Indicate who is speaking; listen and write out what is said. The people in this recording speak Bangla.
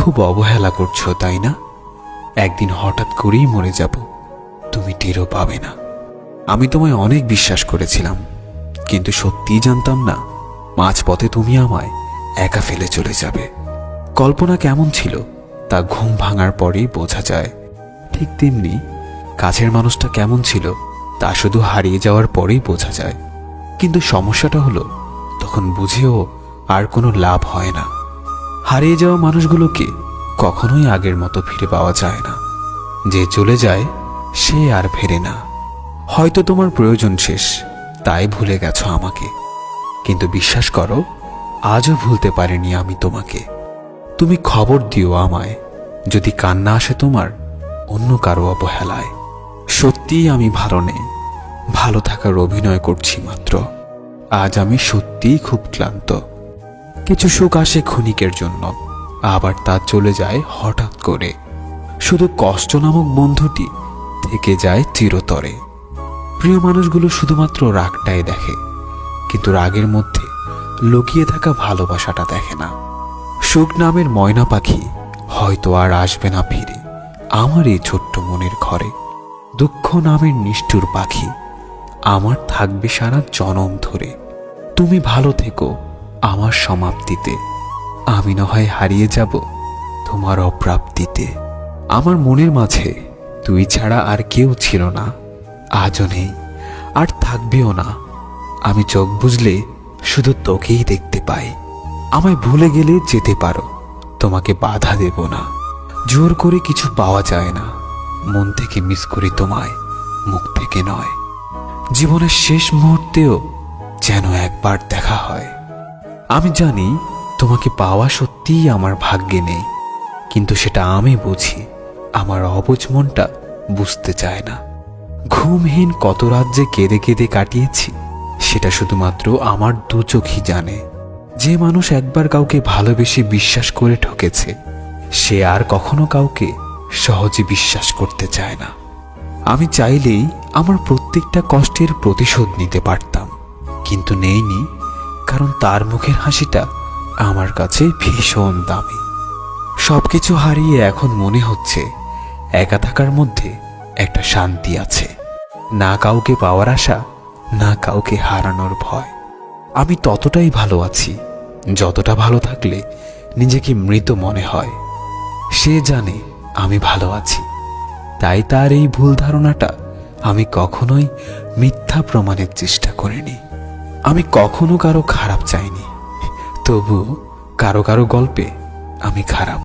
Speaker 1: খুব অবহেলা করছো তাই না? একদিন হঠাৎ করেই মরে যাব, তুমি টেরও পাবে না। আমি তোমায় অনেক বিশ্বাস করেছিলাম, কিন্তু সত্যিই জানতাম না মাঝপথে তুমি আমায় একা ফেলে চলে যাবে। কল্পনা কেমন ছিল তা ঘুম ভাঙার পরেই বোঝা যায়। ঠিক তেমনি কাছের মানুষটা কেমন ছিল তা শুধু হারিয়ে যাওয়ার পরেই বোঝা যায়। কিন্তু সমস্যাটা হলো তখন বুঝেও আর কোনো লাভ হয় না। হারিয়ে যাওয়া মানুষগুলোকে কখনোই আগের মতো ফিরে পাওয়া যায় না। যে চলে যায় সে আর ফেরে না। হয়তো তোমার প্রয়োজন শেষ, তাই ভুলে গেছো আমাকে, কিন্তু বিশ্বাস করো আজও ভুলতে পারিনি আমি তোমাকে। তুমি খবর দিও আমায় যদি কান্না আসে তোমার অন্য কারো অবহেলায়। সত্যিই আমি ভালো নেই, ভালো থাকার অভিনয় করছি মাত্র। আজ আমি সত্যিই খুব ক্লান্ত। কিছু সুখ আসে ক্ষণিকের জন্য, আবার তা চলে যায় হঠাৎ করে। শুধু কষ্ট নামক বন্ধুটি থেকে যায় চিরতরে। প্রিয় মানুষগুলো শুধুমাত্র রাগটাই দেখে, কিন্তু রাগের মধ্যে লুকিয়ে থাকা ভালোবাসাটা দেখে না। সুখ নামের ময়না পাখি হয়তো আর আসবে না ফিরে আমার এই ছোট্ট মনের ঘরে। দুঃখ নামের নিষ্ঠুর পাখি আমার থাকবে সারা জনম ধরে। তুমি ভালো থেকো আমার সমাপ্তিতে, আমি না হয় হারিয়ে যাব তোমার অপ্রাপ্তিতে। আমার মনের মাঝে তুই ছাড়া আর কেউ ছিল না, আজও নেই আর থাকবেও না। আমি চোখ বুঝলে শুধু তোকেই দেখতে পাই। আমায় ভুলে গেলে যেতে পারো, তোমাকে বাধা দেব না। জোর করে কিছু পাওয়া যায় না, মন থেকে মিস করি তোমায়, মুখ থেকে নয়। জীবনের শেষ মুহূর্তেও যেন একবার দেখা হয়। আমি জানি তোমাকে পাওয়া সত্যিই আমার ভাগ্যে নেই, কিন্তু সেটা আমি বুঝি, আমার অবুঝ মনটা বুঝতে চায় না। ঘুমহীন কত রাত যে কেঁদে কেঁদে কাটিয়েছি সেটা শুধুমাত্র আমার দু চোখই জানে। যে মানুষ একবার কাউকে ভালোবেসে বিশ্বাস করে ঠকেছে, সে আর কখনো কাউকে সহজে বিশ্বাস করতে চায় না। আমি চাইলেই আমার প্রত্যেকটা কষ্টের প্রতিশোধ নিতে পারতাম, কিন্তু নেইনি, কারণ তার মুখের হাসিটা আমার কাছে ভীষণ দামি। সবকিছু হারিয়ে এখন মনে হচ্ছে একা থাকার মধ্যে একটা শান্তি আছে। না কাউকে পাওয়ার আশা, না কাউকে হারানোর ভয়। আমি ততটাই ভালো আছি যতটা ভালো থাকলে নিজেকে মৃত মনে হয়। সে জানে আমি ভালো আছি, তাই তার এই ভুল ধারণাটা আমি কখনোই মিথ্যা প্রমাণের চেষ্টা করিনি। আমি কখনো কারো খারাপ চাইনি, তবু কারো কারো গল্পে আমি খারাপ।